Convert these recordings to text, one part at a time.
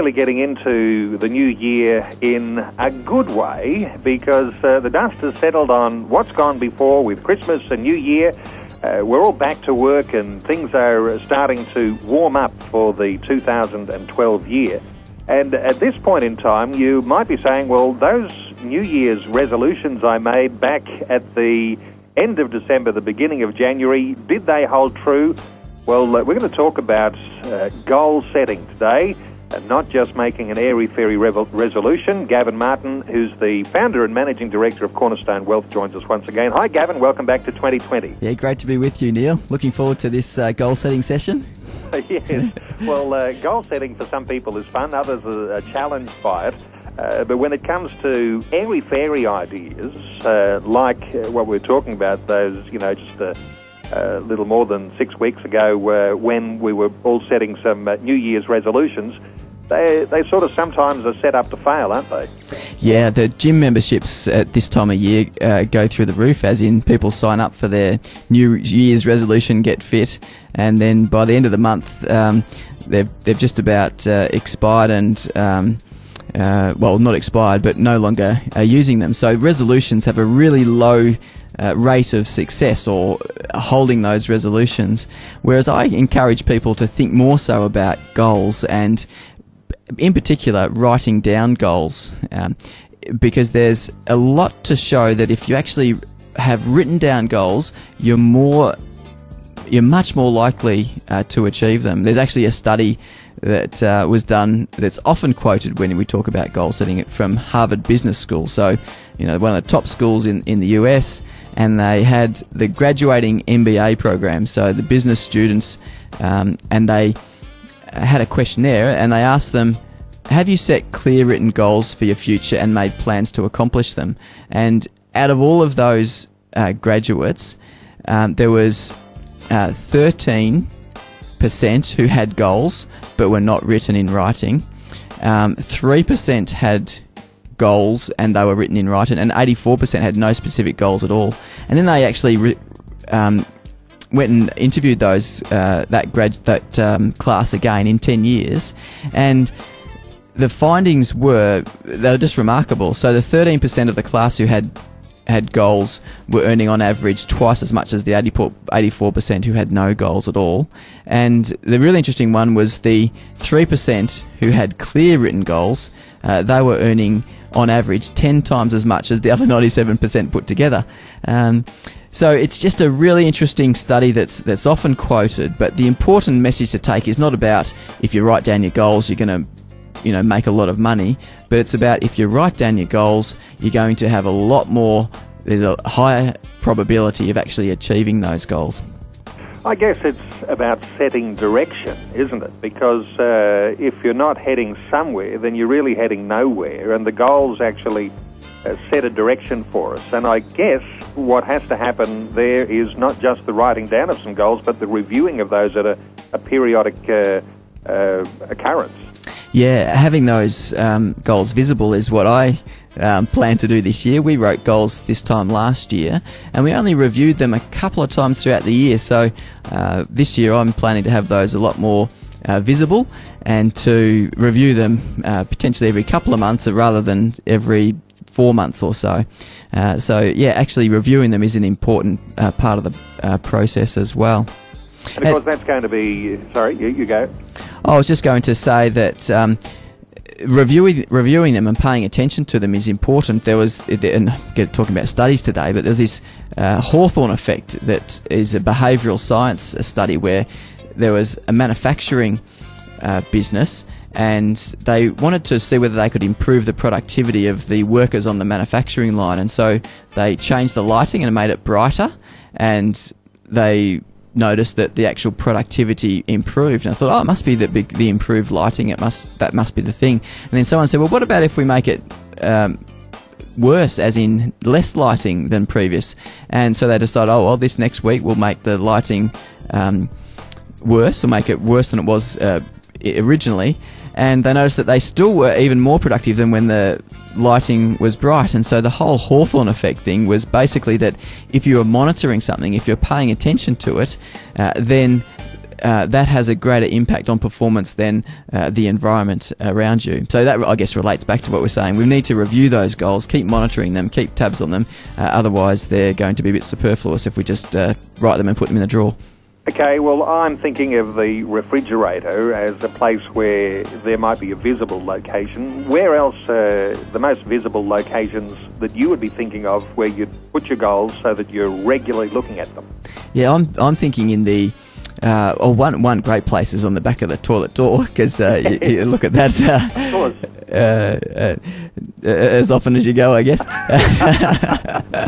really getting into the new year in a good way because the dust has settled on what's gone before with Christmas and New Year. We're all back to work and things are starting to warm up for the 2012 year. And at this point in time, you might be saying, well, those New Year's resolutions I made back at the end of December, the beginning of January, did they hold true? Well, we're going to talk about goal setting today, not just making an airy-fairy resolution. Gavin Martin, who's the founder and managing director of Cornerstone Wealth, joins us once again. Hi, Gavin. Welcome back to 2020. Yeah, great to be with you, Neil. Looking forward to this goal-setting session. Yes. Well, goal setting for some people is fun. Others are challenged by it. But when it comes to airy-fairy ideas, like what we're talking about, those, just a little more than 6 weeks ago when we were all setting some New Year's resolutions, they sort of sometimes are set up to fail, aren't they? Yeah, the gym memberships at this time of year go through the roof, as in people sign up for their New Year's resolution, get fit, and then by the end of the month, they've just about expired and... well, not expired, but no longer using them. So resolutions have a really low rate of success or holding those resolutions, whereas I encourage people to think more so about goals and in particular writing down goals, because there's a lot to show that if you actually have written down goals, you're much more likely to achieve them. There's actually a study that was done that's often quoted when we talk about goal setting from Harvard Business School. So, one of the top schools in the US, and they had the graduating MBA program, so the business students, and they had a questionnaire and they asked them, have you set clear written goals for your future and made plans to accomplish them? And out of all of those graduates, there was 13% who had goals but were not written in writing. 3% had goals and they were written in writing, and 84% had no specific goals at all. And then they actually went and interviewed those that class again in 10 years, and the findings were just remarkable. So the 13% of the class who had goals were earning on average twice as much as the 84% who had no goals at all. And the really interesting one was the 3% who had clear written goals. They were earning on average 10 times as much as the other 97% put together. So it's just a really interesting study that's often quoted, but the important message to take is not about if you write down your goals you're going to make a lot of money, but it's about if you write down your goals, you're going to have a lot more, there's a higher probability of actually achieving those goals. I guess it's about setting direction, isn't it? Because if you're not heading somewhere, then you're really heading nowhere, and the goals actually set a direction for us. And I guess what has to happen there is not just the writing down of some goals, but the reviewing of those at a periodic occurrence. Yeah, having those goals visible is what I plan to do this year. We wrote goals this time last year, and we only reviewed them a couple of times throughout the year. So this year I'm planning to have those a lot more visible and to review them potentially every couple of months rather than every 4 months or so. So yeah, actually reviewing them is an important part of the process as well. And of course that's going to be... Sorry, you go. I was just going to say that reviewing them and paying attention to them is important. There was, and talking about studies today, but there's this Hawthorne effect that is a behavioural science study where there was a manufacturing business, and they wanted to see whether they could improve the productivity of the workers on the manufacturing line, and so they changed the lighting and made it brighter, and they noticed that the actual productivity improved. And I thought, it must be the improved lighting. That must be the thing. And then someone said, well, what about if we make it worse, as in less lighting than previous? And so they decided, this next week we'll make the lighting worse, or make it worse than it was originally. And they noticed that they still were even more productive than when the lighting was bright. And so the whole Hawthorne effect thing was basically that if you are monitoring something, if you're paying attention to it, then that has a greater impact on performance than the environment around you. So that, I guess, relates back to what we're saying. We need to review those goals, keep monitoring them, keep tabs on them. Otherwise, they're going to be a bit superfluous if we just write them and put them in the drawer. Okay, well, I'm thinking of the refrigerator as a place where there might be a visible location. Where else the most visible locations that you would be thinking of where you'd put your goals so that you're regularly looking at them? Yeah, I'm thinking in the... one great place is on the back of the toilet door, because you look at that as often as you go, I guess.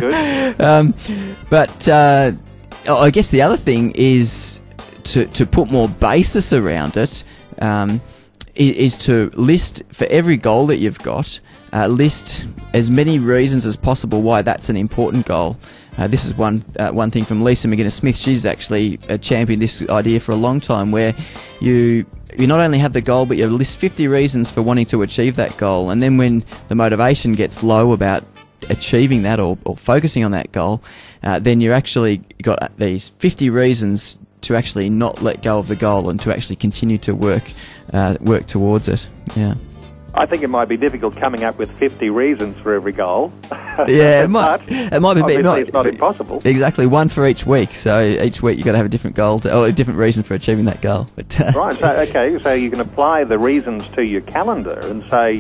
Good. But I guess the other thing is to put more basis around it, is to list for every goal that you've got, list as many reasons as possible why that's an important goal. This is one thing from Lisa McGuinness-Smith. She's actually championed this idea for a long time, where you not only have the goal, but you list 50 reasons for wanting to achieve that goal. And then when the motivation gets low about achieving that or focusing on that goal, then you're actually got these 50 reasons to actually not let go of the goal and to actually continue to work towards it. Yeah. I think it might be difficult coming up with 50 reasons for every goal. Yeah, it might be. It's not impossible. Exactly, one for each week. So each week you've got to have a different goal, or a different reason for achieving that goal. But, right. So you can apply the reasons to your calendar and say,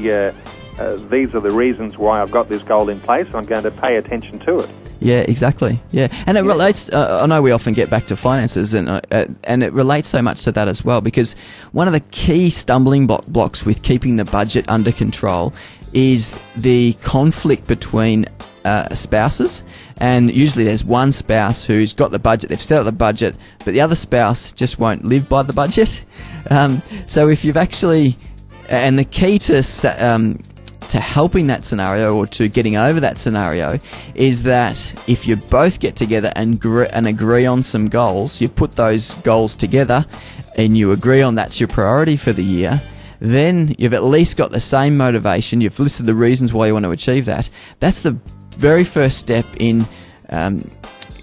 these are the reasons why I've got this goal in place. I'm going to pay attention to it. Yeah, exactly. Yeah, and it relates. I know we often get back to finances, and it relates so much to that as well. Because one of the key stumbling blocks with keeping the budget under control is the conflict between spouses. And usually, there's one spouse who's got the budget; they've set up the budget, but the other spouse just won't live by the budget. So if you've actually, and the key to helping that scenario, or to getting over that scenario, is that if you both get together and agree on some goals, you've put those goals together and you agree on that's your priority for the year, then you've at least got the same motivation. You've listed the reasons why you want to achieve that. That's the very first step in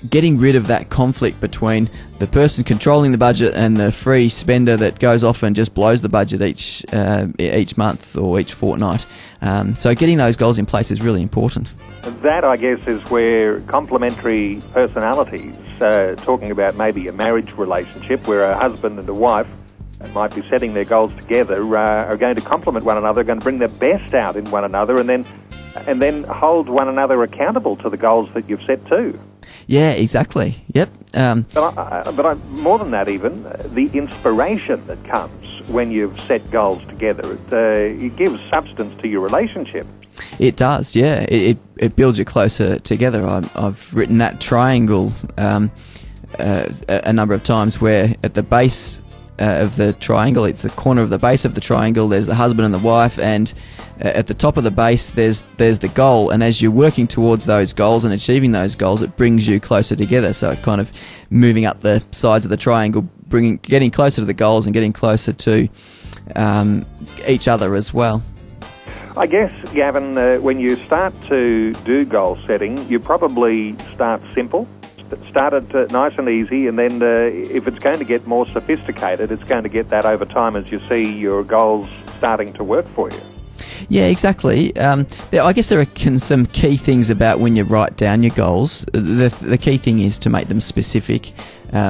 getting rid of that conflict between the person controlling the budget and the free spender that goes off and just blows the budget each month or each fortnight. So getting those goals in place is really important. That, I guess, is where complementary personalities, talking about maybe a marriage relationship where a husband and a wife might be setting their goals together, are going to complement one another, going to bring their best out in one another, and then hold one another accountable to the goals that you've set too. Yeah, exactly. Yep. But more than that, even the inspiration that comes when you've set goals together, it gives substance to your relationship. It does. Yeah, it builds you closer together. I've written that triangle a number of times, where at the base of the triangle, it's the corner of the base of the triangle, there's the husband and the wife, and at the top of the base there's the goal, and as you're working towards those goals and achieving those goals, it brings you closer together. So it kind of moving up the sides of the triangle, getting closer to the goals and getting closer to each other as well. I guess, Gavin, when you start to do goal setting, you probably start simple. Start it nice and easy, and then if it's going to get more sophisticated, it's going to get that over time as you see your goals starting to work for you. Yeah, exactly. I guess there are some key things about when you write down your goals. The key thing is to make them specific,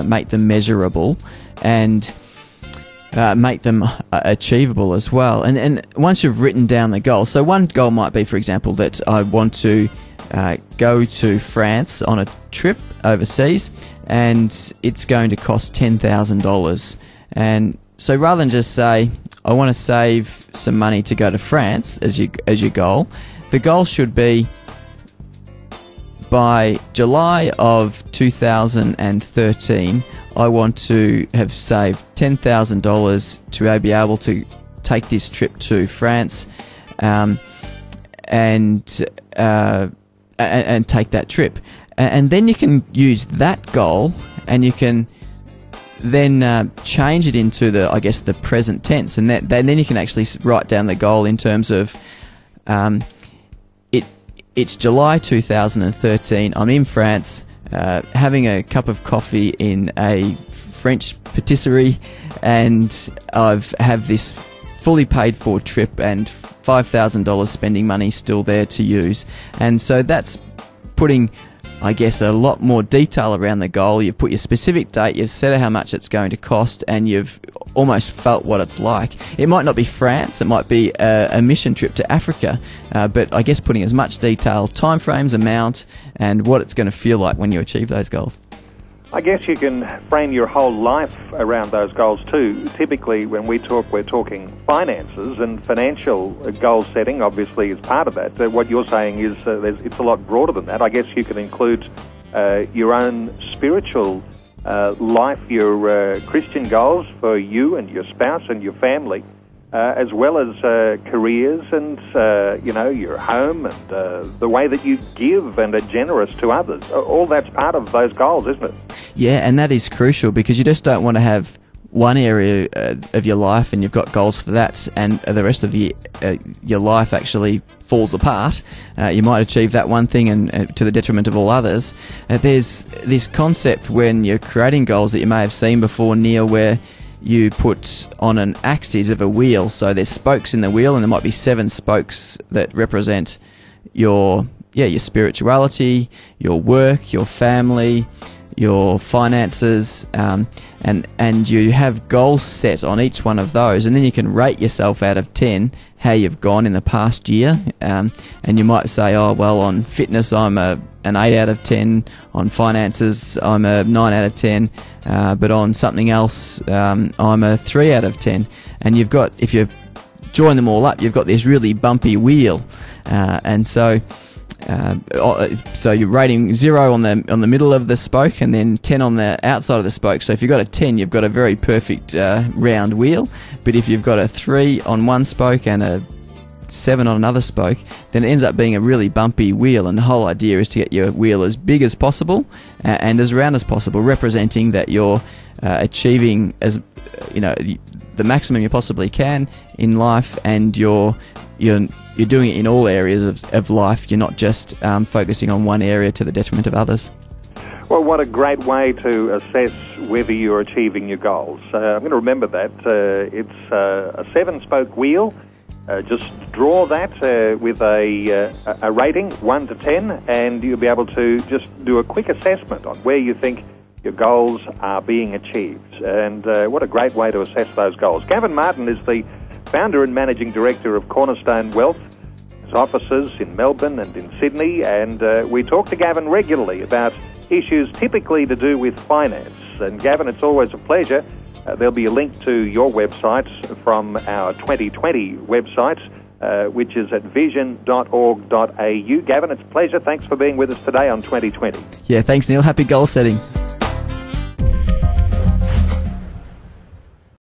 make them measurable, and make them achievable as well. And once you've written down the goal, so one goal might be, for example, that I want to go to France on a trip overseas, and it's going to cost $10,000. And so rather than just say, I want to save some money to go to France as your goal, the goal should be, by July of 2013, I want to have saved $10,000 to be able to take this trip to France, and take that trip. And then you can use that goal, and you can then change it into the present tense, and then you can actually write down the goal in terms of it's July 2013. I'm in France, having a cup of coffee in a French patisserie, and I've have this fully paid for trip and $5,000 spending money still there to use. And so that's putting, I guess, a lot more detail around the goal. You've put your specific date, you've said how much it's going to cost, and you've almost felt what it's like. It might not be France, it might be a mission trip to Africa, but I guess putting as much detail, timeframes, amount, and what it's going to feel like when you achieve those goals. I guess you can frame your whole life around those goals too. Typically, when we talk, we're talking finances, and financial goal setting obviously is part of that. What you're saying is it's a lot broader than that. I guess you can include your own spiritual life, your Christian goals for you and your spouse and your family, as well as careers and your home and the way that you give and are generous to others. All that's part of those goals, isn't it? Yeah, and that is crucial, because you just don't want to have one area of your life and you've got goals for that, and the rest of your life actually falls apart. You might achieve that one thing and to the detriment of all others. There's this concept when you're creating goals that you may have seen before, Neil, where you put on an axis of a wheel. So there's spokes in the wheel, and there might be 7 spokes that represent your spirituality, your work, your family, your finances, and you have goals set on each one of those, and then you can rate yourself out of 10 how you've gone in the past year, and you might say, oh well, on fitness I'm an 8 out of 10, on finances I'm a 9 out of 10, but on something else I'm a 3 out of 10. And you've got, if you join them all up, you've got this really bumpy wheel, and so you're rating 0 on the middle of the spoke, and then 10 on the outside of the spoke. So if you've got a 10, you've got a very perfect round wheel. But if you've got a 3 on one spoke and a 7 on another spoke, then it ends up being a really bumpy wheel. And the whole idea is to get your wheel as big as possible and as round as possible, representing that you're achieving as the maximum you possibly can in life, and you're doing it in all areas of life. You're not just focusing on one area to the detriment of others. Well, what a great way to assess whether you're achieving your goals. I'm going to remember that. It's a 7-spoke wheel. Just draw that with a rating, 1 to 10, and you'll be able to just do a quick assessment on where you think your goals are being achieved. And what a great way to assess those goals. Gavin Martin is the founder and managing director of Cornerstone Wealth. His offices in Melbourne and in Sydney, and we talk to Gavin regularly about issues typically to do with finance. And Gavin, it's always a pleasure. There'll be a link to your website from our 2020 website, which is at vision.org.au. Gavin, it's a pleasure. Thanks for being with us today on 2020. Yeah, thanks, Neil. Happy goal setting.